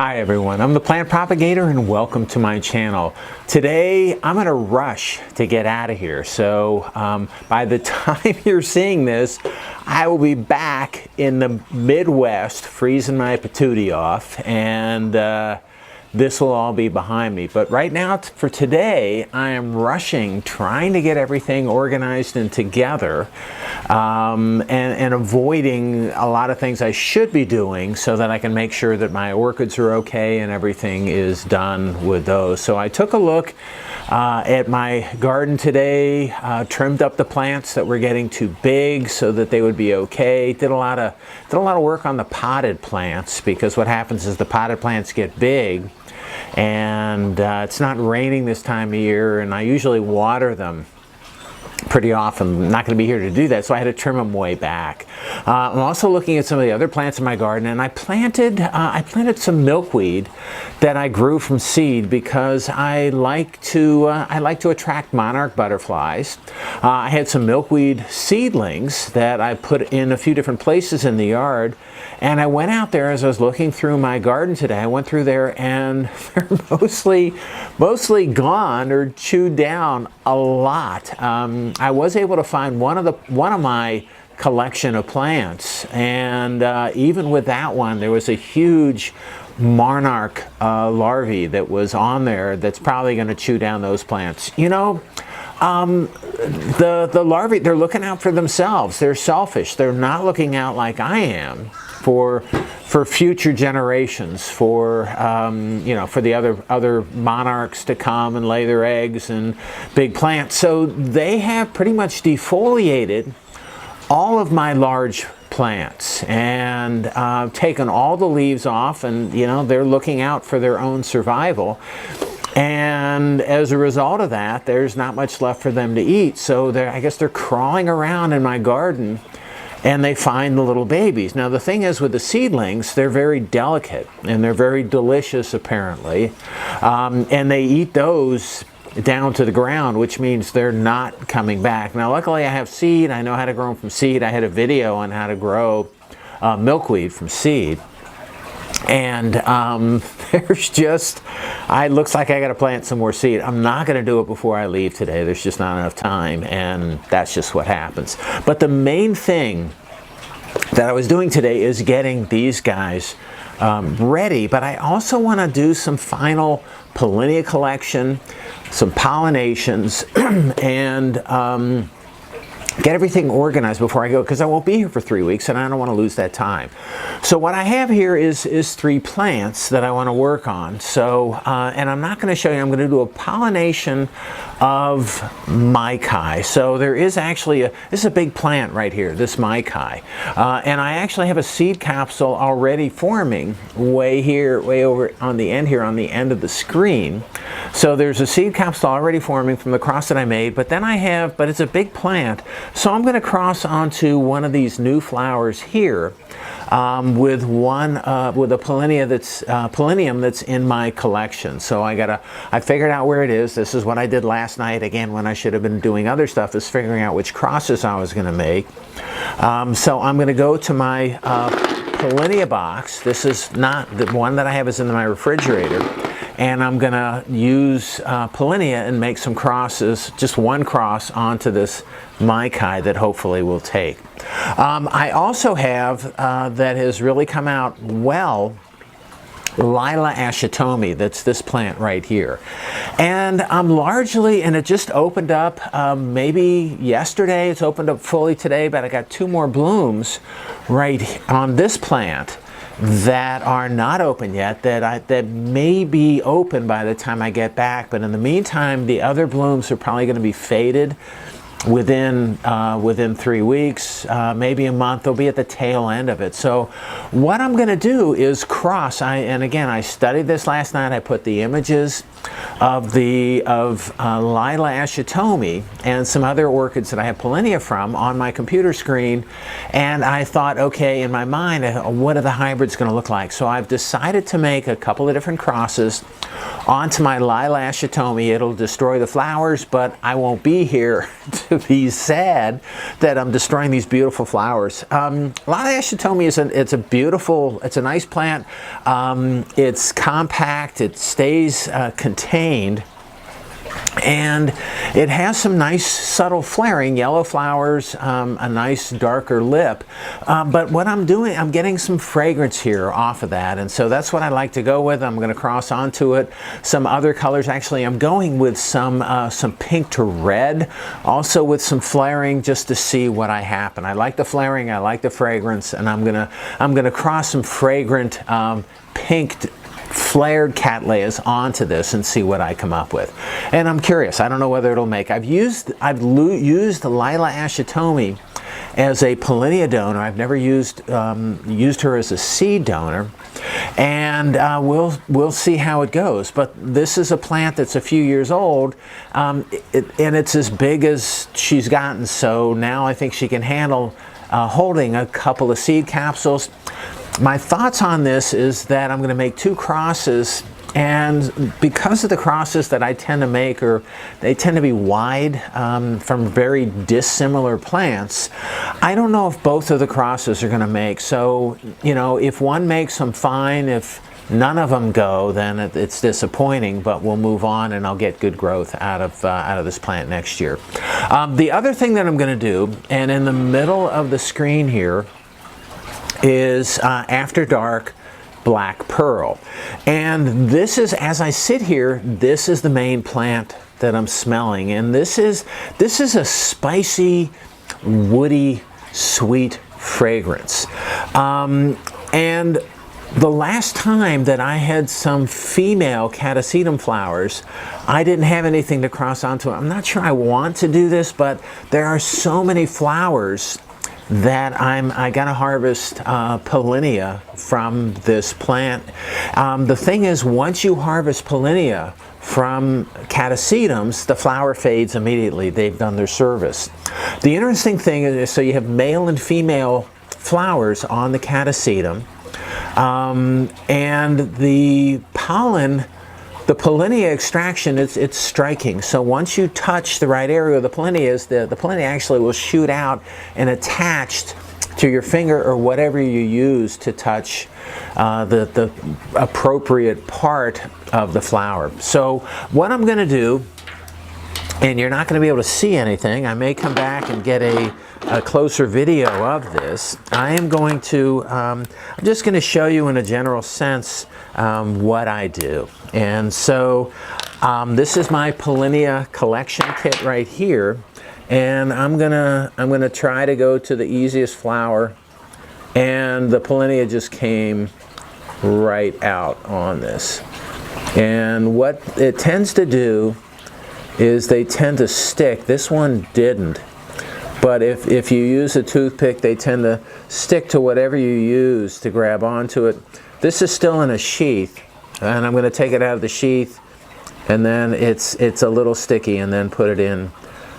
Hi everyone, I'm the Plant Propagator and welcome to my channel. Today I'm going to rush to get out of here, so by the time you're seeing this, I will be back in the Midwest freezing my patootie off, and this will all be behind me. But right now, for today, I am rushing, trying to get everything organized and together, and avoiding a lot of things I should be doing so that I can make sure that my orchids are okay and everything is done with those. So I took a look at my garden today, trimmed up the plants that were getting too big so that they would be okay. Did a lot of work on the potted plants, because what happens is the potted plants get big, and it's not raining this time of year, and I usually water them pretty often. I'm not going to be here to do that, so I had to trim them way back. I'm also looking at some of the other plants in my garden, and I planted some milkweed that I grew from seed because I like to attract monarch butterflies. I had some milkweed seedlings that I put in a few different places in the yard, and I went out there as I was looking through my garden today. I went through there, and they're mostly gone or chewed down a lot. I was able to find one of my collection of plants, and even with that one, there was a huge monarch larvae that was on there that's probably going to chew down those plants. You know, the larvae, they're looking out for themselves. They're selfish. They're not looking out like I am for future generations, for you know, for the other monarchs to come and lay their eggs and big plants. So they have pretty much defoliated all of my large plants and taken all the leaves off, and you know, they're looking out for their own survival. And as a result of that, there's not much left for them to eat. So I guess they're crawling around in my garden, and they find the little babies. Now the thing is, with the seedlings, they're very delicate and they're very delicious apparently, and they eat those down to the ground, which means they're not coming back. Now luckily I have seed. I know how to grow them from seed. I had a video on how to grow milkweed from seed. And there's just, it looks like I got to plant some more seed. I'm not going to do it before I leave today. There's just not enough time, and that's just what happens. But the main thing that I was doing today is getting these guys ready, but I also want to do some final Pollinia collection, some pollinations, and get everything organized before I go, because I won't be here for 3 weeks and I don't want to lose that time. So what I have here is 3 plants that I want to work on. So and I'm not going to show you. I'm going to do a pollination of Maikai. So there is actually this is a big plant right here, this Maikai, and I actually have a seed capsule already forming way over on the end here, on the end of the screen. So there's a seed capsule already forming from the cross that I made, but then but it's a big plant. So I'm going to cross onto one of these new flowers here with a Pollinium that's in my collection. So I figured out where it is. This is what I did last night, again, when I should have been doing other stuff, is figuring out which crosses I was going to make. So I'm going to go to my Pollinia box. This is not the one that I have, is in my refrigerator. And I'm going to use Pollinia and make some crosses, just one cross onto this Maikai that hopefully will take. I also have, that has really come out well, Lila Ashitomi. That's this plant right here. And I'm largely, and it just opened up maybe yesterday. It's opened up fully today, but I got 2 more blooms right on this plant that are not open yet, that may be open by the time I get back. But in the meantime, the other blooms are probably going to be faded within 3 weeks, maybe a month. They'll be at the tail end of it. So what I'm going to do is cross. And again, I studied this last night. I put the images of Lila Ashitomi and some other orchids that I have Pollinia from on my computer screen, and I thought, okay, in my mind, what are the hybrids going to look like? So I've decided to make a couple of different crosses onto my Lila Ashitomi. It'll destroy the flowers, but I won't be here to be sad that I'm destroying these beautiful flowers. Lila Ashitomi it's a nice plant. It's compact, it stays contained, and it has some nice subtle flaring, yellow flowers, a nice darker lip. But what I'm doing, I'm getting some fragrance here off of that, and so that's what I like to go with. I'm going to cross onto it some other colors. Actually, I'm going with some pink to red, also with some flaring, just to see what I happen. I like the flaring, I like the fragrance, and I'm gonna cross some fragrant pink flared cattleyas onto this and see what I come up with. And I'm curious, I don't know whether it'll make. I've used Lila Ashitomi as a pollinia donor. I've never used her as a seed donor, and we'll see how it goes. But this is a plant that's a few years old, and it's as big as she's gotten, so now I think she can handle holding a couple of seed capsules. My thoughts on this is that I'm going to make 2 crosses, and because of the crosses that I tend to make, they tend to be wide from very dissimilar plants, I don't know if both of the crosses are going to make. So, you know, if one makes them, fine. If none of them go, then it's disappointing, but we'll move on and I'll get good growth out of this plant next year. The other thing that I'm going to do, and in the middle of the screen here, is After Dark Black Pearl. And this is, as I sit here, this is the main plant that I'm smelling, and this is a spicy, woody, sweet fragrance. And the last time that I had some female catasetum flowers, I didn't have anything to cross onto. I'm not sure I want to do this, but there are so many flowers that I gotta harvest pollinia from this plant. The thing is, once you harvest pollinia from catasetums, the flower fades immediately. They've done their service. The interesting thing is, so you have male and female flowers on the catasetum, and the pollen, the pollinia extraction, it's striking. So once you touch the right area of the pollinia, the pollinia actually will shoot out and attached to your finger or whatever you use to touch the appropriate part of the flower. So what I'm going to do, and you're not going to be able to see anything, I may come back and get a closer video of this. I am going to, I'm just going to show you in a general sense what I do. And so this is my pollinia collection kit right here, and I'm gonna try to go to the easiest flower, and the pollinia just came right out on this. And what it tends to do is they tend to stick. This one didn't, but if you use a toothpick, they tend to stick to whatever you use to grab onto it. This is still in a sheath, and I'm going to take it out of the sheath, and then it's a little sticky, and then put it in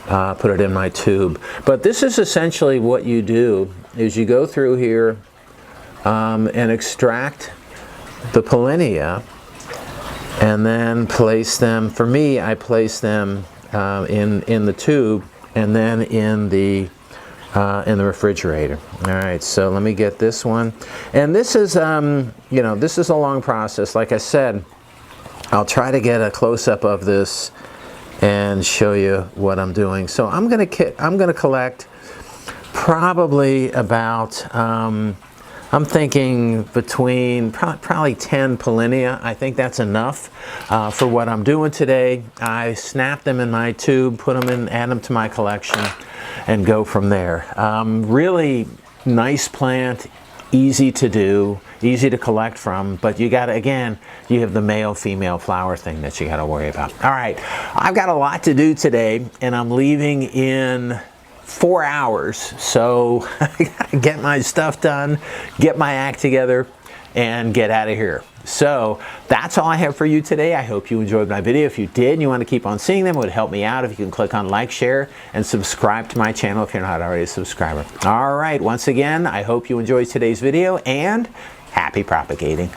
my tube. But this is essentially what you do: is you go through here and extract the pollinia, and then place them. For me, I place them in the tube, and then in the refrigerator. All right, so let me get this one. And this is, you know, this is a long process. Like I said, I'll try to get a close-up of this and show you what I'm doing. So I'm gonna collect probably about, I'm thinking between probably 10 pollinia. I think that's enough for what I'm doing today. I snap them in my tube, put them in, add them to my collection, and go from there. Really nice plant, easy to do, easy to collect from, but you gotta, again, you have the male-female flower thing that you gotta worry about. All right, I've got a lot to do today, and I'm leaving in 4 hours, so I gotta get my stuff done, get my act together, and get out of here. So that's all I have for you today. I hope you enjoyed my video. If you did and you want to keep on seeing them, it would help me out if you can click on like, share, and subscribe to my channel if you're not already a subscriber. All right, once again, I hope you enjoyed today's video, and happy propagating.